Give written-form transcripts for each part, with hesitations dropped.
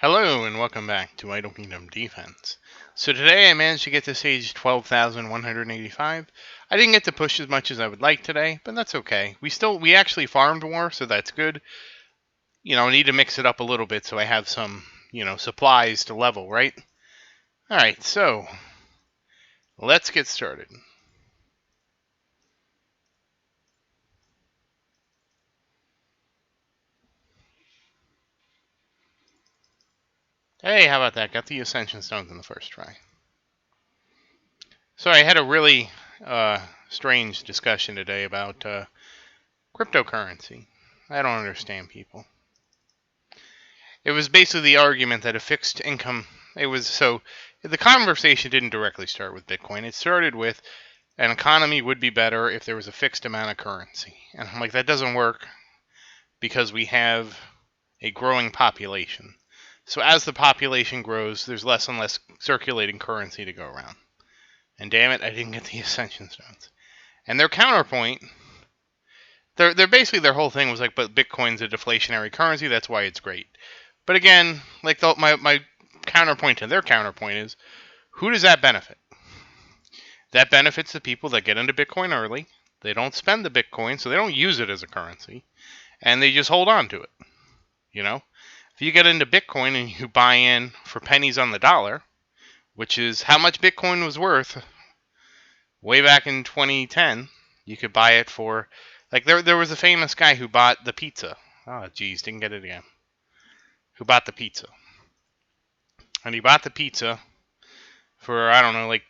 Hello and welcome back to Idle Kingdom Defense. So today I managed to get to stage 12,185. I didn't get to push as much as I would like today, but that's okay. We actually farmed more, so that's good. I need to mix it up a little bit so I have some, supplies to level, right? Alright, so let's get started. Hey, how about that? Got the Ascension stones in the first try. So I had a really strange discussion today about cryptocurrency. I don't understand people. It was basically the argument that a fixed income. The conversation didn't directly start with Bitcoin. It started with an economy would be better if there was a fixed amount of currency. And I'm like, that doesn't work because we have a growing population. So as the population grows, there's less and less circulating currency to go around. And damn it, I didn't get the Ascension stones. And their counterpoint, they're basically their whole thing was like, but Bitcoin's a deflationary currency, that's why it's great. But again, like my counterpoint to their counterpoint is, who does that benefit? That benefits the people that get into Bitcoin early. They don't spend the Bitcoin, so they don't use it as a currency, and they just hold on to it. If you get into Bitcoin and you buy in for pennies on the dollar, which is how much Bitcoin was worth way back in 2010, you could buy it for, like there was a famous guy who bought the pizza. Oh, geez, didn't get it again. Who bought the pizza? And he bought the pizza for, I don't know, like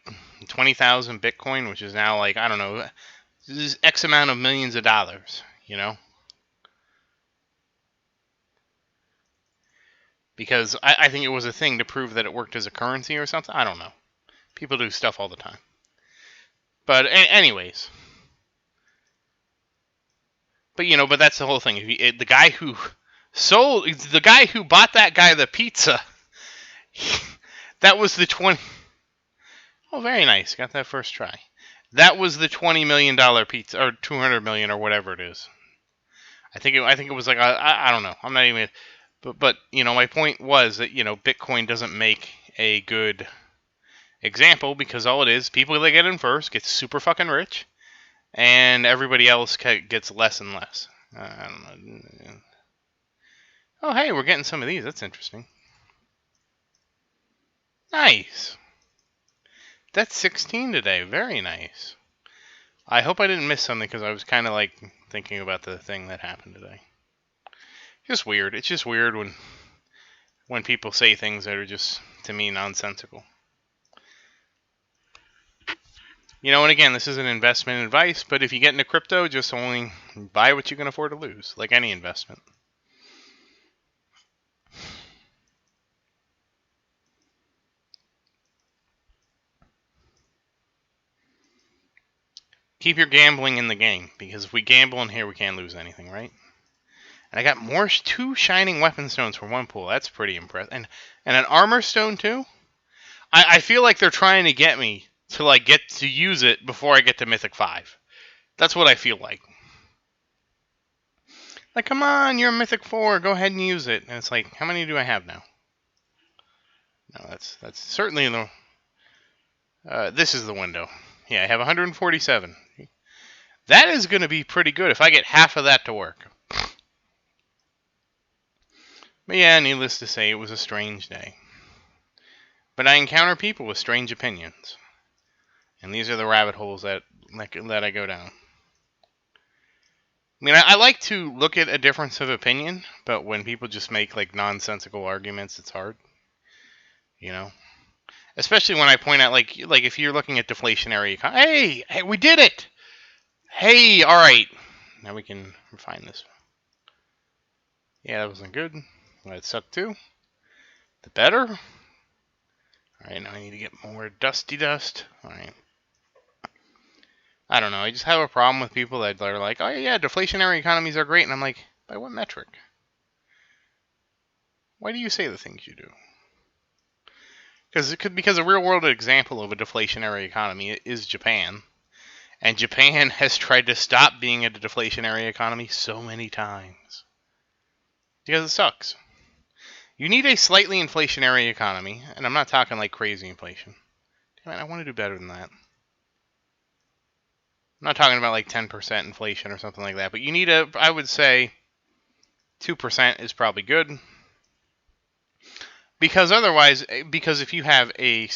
20,000 Bitcoin, which is now like, I don't know, this is X amount of millions of dollars, Because I think it was a thing to prove that it worked as a currency or something. I don't know. People do stuff all the time. But anyways. But that's the whole thing. The guy who bought that guy the pizza, that was the 20. Oh, very nice. Got that first try. That was the $20 million pizza, or 200 million, or whatever it is. I think it was like I don't know. I'm not even. But my point was that Bitcoin doesn't make a good example because all it is, people that get in first get super fucking rich, and everybody else gets less and less. I don't know. Oh, hey, we're getting some of these. That's interesting. Nice. That's 16 today. Very nice. I hope I didn't miss something because I was kind of like thinking about the thing that happened today. Just weird. It's just weird when people say things that are just, to me, nonsensical. And again, this isn't investment advice, but if you get into crypto, just only buy what you can afford to lose, like any investment. Keep your gambling in the game, because if we gamble in here, we can't lose anything, right? And I got 2 shining weapon stones for 1 pool. That's pretty impressive. And an armor stone, too? I feel like they're trying to get me to like get to use it before I get to Mythic 5. That's what I feel like. Like, come on, you're a Mythic 4. Go ahead and use it. And it's like, how many do I have now? No, that's certainly the... this is the window. Yeah, I have 147. That is going to be pretty good if I get half of that to work. But yeah, needless to say, it was a strange day. But I encounter people with strange opinions. And these are the rabbit holes that I go down. I mean, I like to look at a difference of opinion, but when people just make like nonsensical arguments, it's hard. Especially when I point out like if you're looking at deflationary hey, we did it. Hey, all right. Now we can refine this. Yeah, that wasn't good. That sucked too. The better. All right, now I need to get more dusty dust. All right. I don't know. I just have a problem with people that are like, oh yeah, deflationary economies are great, and I'm like, by what metric? Why do you say the things you do? Because a real world example of a deflationary economy is Japan, and Japan has tried to stop being a deflationary economy so many times because it sucks. You need a slightly inflationary economy, and I'm not talking like crazy inflation. Damn it, I want to do better than that. I'm not talking about like 10% inflation or something like that, but you need I would say 2% is probably good. Because otherwise, because if you have an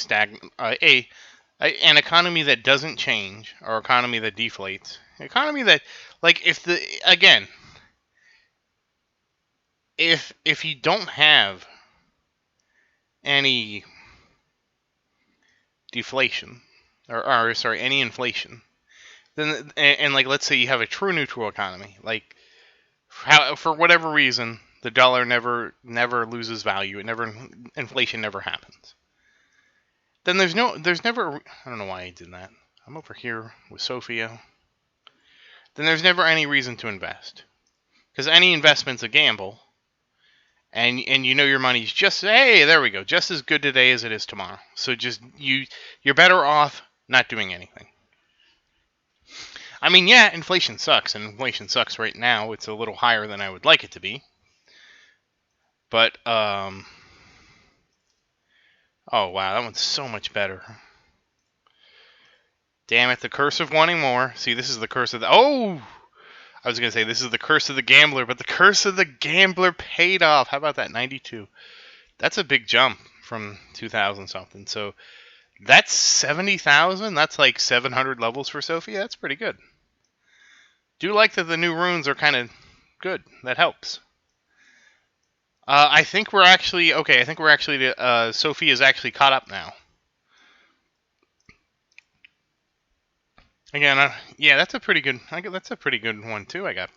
economy that doesn't change, or economy that deflates, economy that, like, if you don't have any deflation, or sorry, any inflation, then and like let's say you have a true neutral economy, like for whatever reason the dollar never loses value, inflation never happens. Then there's never, I don't know why I did that. I'm over here with Sophia. Then there's never any reason to invest, because any investment's a gamble, and you know your money's just, hey, there we go, just as good today as it is tomorrow. So just you're better off not doing anything. I mean, yeah, inflation sucks, and inflation sucks right now. It's a little higher than I would like it to be. But oh wow, that one's so much better. Damn it, the curse of wanting more. See, this is the curse of the... Oh! I was going to say, this is the curse of the gambler, but the curse of the gambler paid off. How about that? 92. That's a big jump from 2,000 something. So that's 70,000. That's like 700 levels for Sophia. That's pretty good. Do like that the new runes are kind of good. That helps. I think we're actually... Okay, I think we're actually... Sophia's actually caught up now. Again, yeah, that's a pretty good. That's a pretty good one too. I got.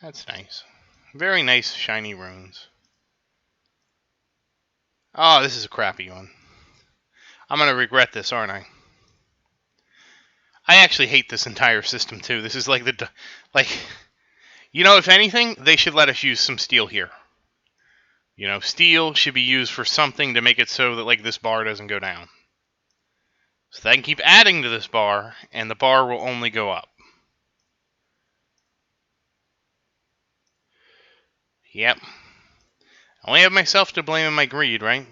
That's nice. Very nice shiny runes. Oh, this is a crappy one. I'm gonna regret this, aren't I? I actually hate this entire system too. This is like if anything, they should let us use some steel here. Steel should be used for something to make it so that like this bar doesn't go down. So they can keep adding to this bar, and the bar will only go up. Yep. I only have myself to blame and my greed, right?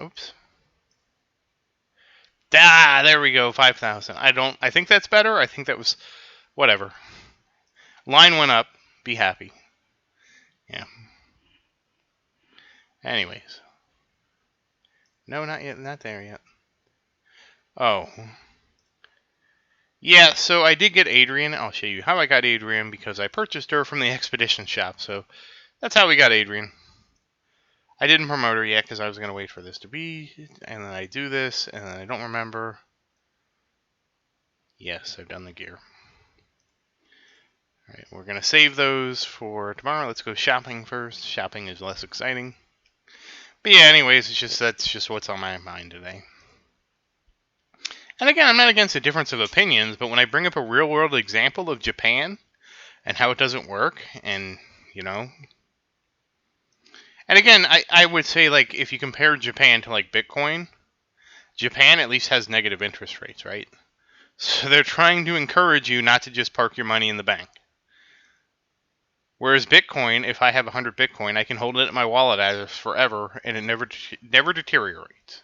Oops. Ah, there we go, 5,000. I think that's better. I think that was, whatever. Line went up. Be happy. Yeah. Anyways. No, not yet. Not there yet. Oh. Yeah, so I did get Adrian. I'll show you how I got Adrian, because I purchased her from the Expedition shop. So that's how we got Adrian. I didn't promote her yet because I was going to wait for this to be. And then I do this, and then I don't remember. Yes, I've done the gear. Alright, we're going to save those for tomorrow. Let's go shopping first. Shopping is less exciting. But yeah, anyways, that's just what's on my mind today. And again, I'm not against a difference of opinions, but when I bring up a real-world example of Japan and how it doesn't work, and, And again, I would say, like, if you compare Japan to, like, Bitcoin, Japan at least has negative interest rates, right? So they're trying to encourage you not to just park your money in the bank. Whereas Bitcoin, if I have 100 Bitcoin, I can hold it in my wallet as forever, and it never deteriorates.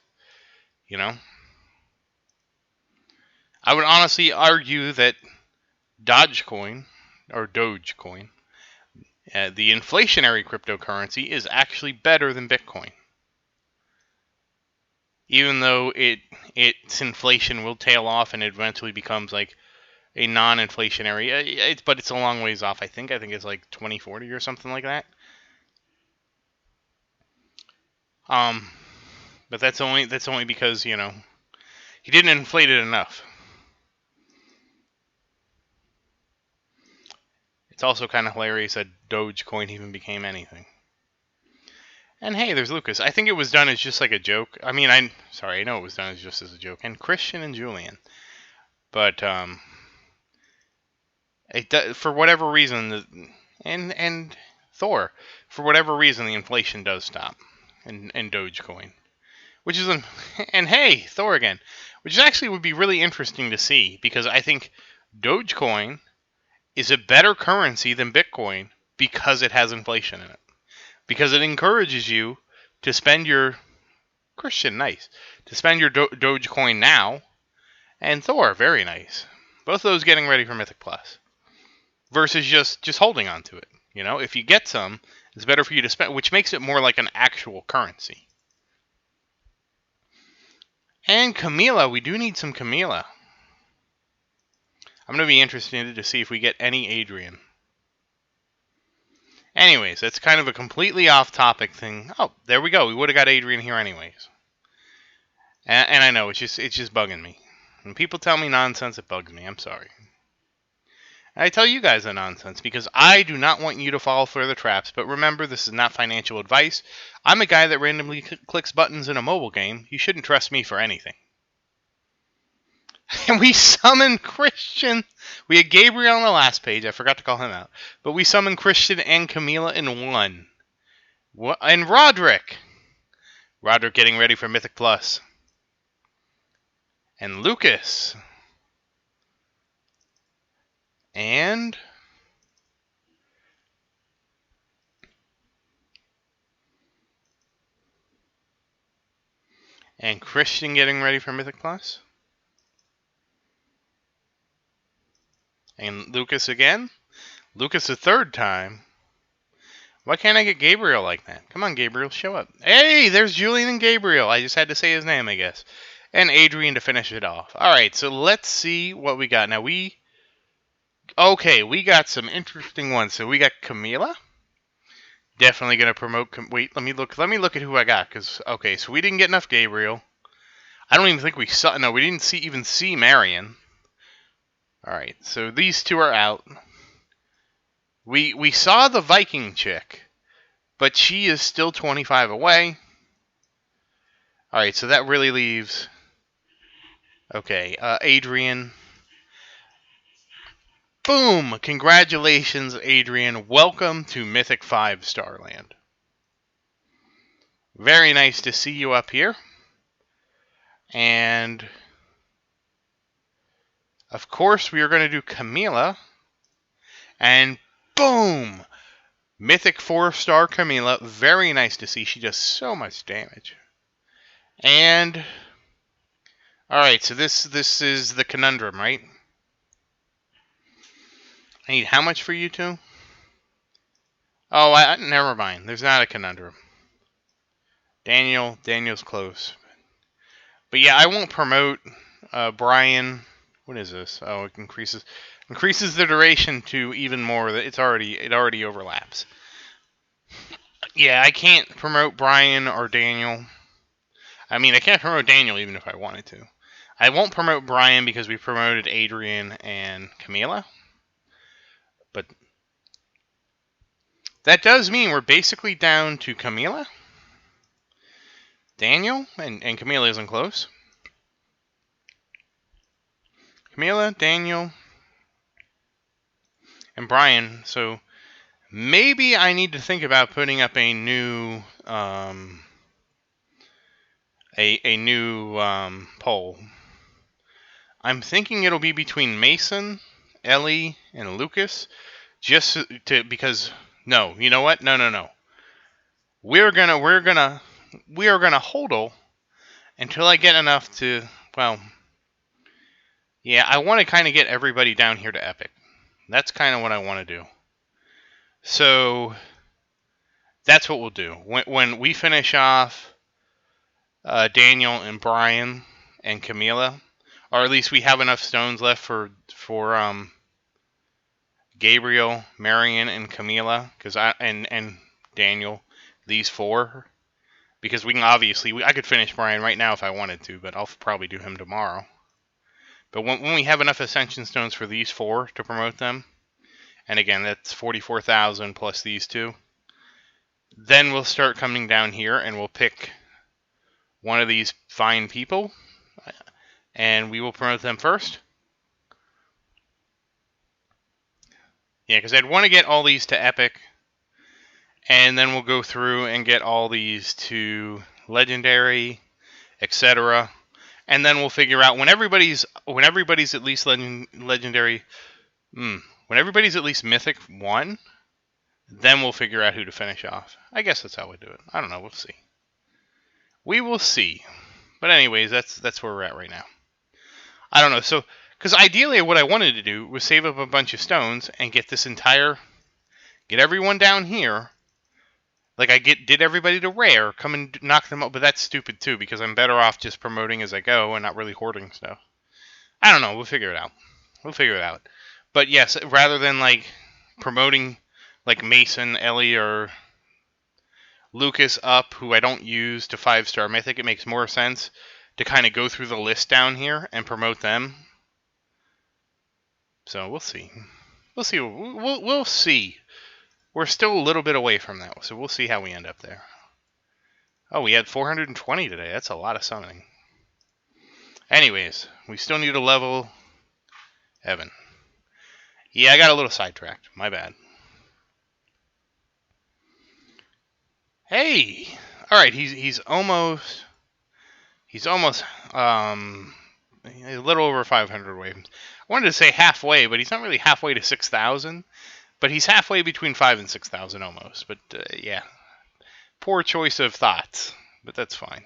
I would honestly argue that Dogecoin, or Dogecoin, the inflationary cryptocurrency, is actually better than Bitcoin. Even though its inflation will tail off and it eventually becomes like a non-inflationary, but it's a long ways off. I think it's like 2040 or something like that. But that's only because he didn't inflate it enough. It's also kind of hilarious that Dogecoin even became anything. And hey, there's Lucas. I think it was done as just like a joke. I mean, I know it was done as just as a joke. And Christian and Julian. But for whatever reason, and Thor, for whatever reason, the inflation does stop in Dogecoin, which is and hey, Thor again, which actually would be really interesting to see, because I think Dogecoin is a better currency than Bitcoin because it has inflation in it. Because it encourages you to spend your Christian, nice, to spend your Dogecoin now, and Thor, very nice. Both of those getting ready for Mythic Plus, versus just holding on to it. You know, if you get some, it's better for you to spend, which makes it more like an actual currency. And Camilla, we do need some Camilla. I'm going to be interested to see if we get any Adrian. Anyways, that's kind of a completely off-topic thing. Oh, there we go. We would have got Adrian here anyways. And I know, it's just bugging me. When people tell me nonsense, it bugs me. I'm sorry. And I tell you guys the nonsense because I do not want you to fall for the traps. But remember, this is not financial advice. I'm a guy that randomly clicks buttons in a mobile game. You shouldn't trust me for anything. And we summoned Christian. We had Gabriel on the last page. I forgot to call him out. But we summoned Christian and Camila in one. And Roderick. Roderick getting ready for Mythic Plus. And Lucas. And Christian getting ready for Mythic Plus. And Lucas again. Lucas the third time. Why can't I get Gabriel like that? Come on, Gabriel, show up. Hey, there's Julian and Gabriel. I just had to say his name, I guess. And Adrian to finish it off. Alright, so let's see what we got. Now, we got some interesting ones. So we got Camila. Definitely going to promote... Wait, let me look at who I got. Because, okay, so we didn't get enough Gabriel. I don't even think we saw... No, we didn't even see Marion. Alright, so these two are out. We saw the Viking chick, but she is still 25 away. Alright, so that really leaves... Okay, Adrian. Boom! Congratulations, Adrian. Welcome to Mythic 5 Starland. Very nice to see you up here. And... of course, we are going to do Camila. And boom! Mythic 4-star Camila. Very nice to see. She does so much damage. And... alright, so this is the conundrum, right? I need how much for you two? Oh, never mind. There's not a conundrum. Daniel's close. But yeah, I won't promote Brian. What is this? Oh, it increases the duration to even more. It already overlaps. Yeah, I can't promote Brian or Daniel. I mean, I can't promote Daniel even if I wanted to. I won't promote Brian because we promoted Adrian and Camila. But that does mean we're basically down to Camila, Daniel, and Camila isn't close. Camila, Daniel, and Brian. So maybe I need to think about putting up a new poll. I'm thinking it'll be between Mason, Ellie, and Lucas. Because no, you know what? No. We are gonna hodl until I get enough to, well, yeah, I want to kind of get everybody down here to Epic. That's kind of what I want to do. So that's what we'll do. When we finish off Daniel and Brian and Camila, or at least we have enough stones left for Gabriel, Marion, and Camila, and Daniel, these four, because we can I could finish Brian right now if I wanted to, but I'll probably do him tomorrow. But when we have enough Ascension stones for these four to promote them, and again that's 44,000 plus these two, then we'll start coming down here and we'll pick one of these fine people, and we will promote them first. Yeah, because I'd want to get all these to Epic, and then we'll go through and get all these to Legendary, etc. And then we'll figure out when everybody's at least legendary, when everybody's at least mythic 1, then we'll figure out who to finish off. I guess that's how we do it. I don't know. We'll see. We will see. But anyways, that's where we're at right now. I don't know. So, because ideally what I wanted to do was save up a bunch of stones and get everyone down here. Like did everybody to rare, come and knock them up, but that's stupid too because I'm better off just promoting as I go and not really hoarding stuff. I don't know. We'll figure it out. But yes, rather than like promoting like Mason, Ellie, or Lucas up, who I don't use, to 5-star mythic, it makes more sense to kind of go through the list down here and promote them. So we'll see. We'll see. We're still a little bit away from that, so we'll see how we end up there. Oh, we had 420 today. That's a lot of summoning. Anyways, we still need to level Evan. Yeah, I got a little sidetracked. My bad. Hey! Alright, he's almost a little over 500 away. I wanted to say halfway, but he's not really halfway to 6,000. But he's halfway between 5,000 and 6,000 almost. But yeah, poor choice of thoughts. But that's fine.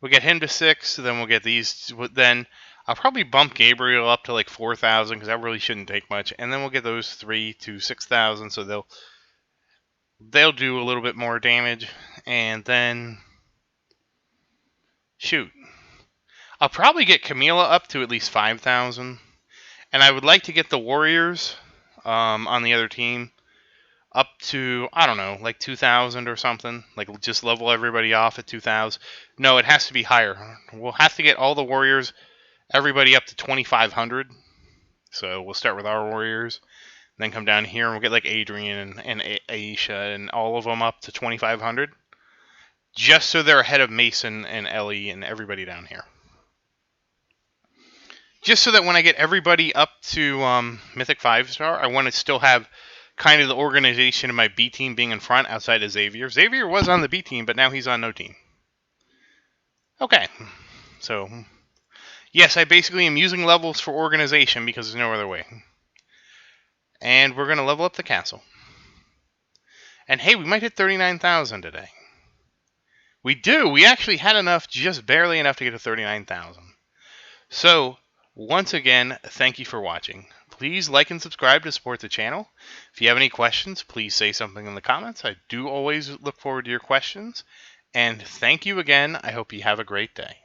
We'll get him to 6, then we'll get these. Then I'll probably bump Gabriel up to like 4,000 because that really shouldn't take much. And then we'll get those 3 to 6,000, so they'll do a little bit more damage. And then shoot, I'll probably get Camila up to at least 5,000. And I would like to get the Warriors on the other team up to, I don't know, like 2,000 or something. Like just level everybody off at 2,000. No, it has to be higher. We'll have to get all the Warriors, everybody up to 2,500. So we'll start with our Warriors. Then come down here and we'll get like Adrian and Aisha and all of them up to 2,500. Just so they're ahead of Mason and Ellie and everybody down here. Just so that when I get everybody up to Mythic 5-star, I want to still have kind of the organization of my B team being in front outside of Xavier. Xavier was on the B team, but now he's on no team. Okay. So, yes, I basically am using levels for organization because there's no other way. And we're going to level up the castle. And hey, we might hit 39,000 today. We do. We actually had enough, just barely enough to get to 39,000. So, once again, thank you for watching. Please like and subscribe to support the channel. If you have any questions, please say something in the comments. I do always look forward to your questions. And thank you again. I hope you have a great day.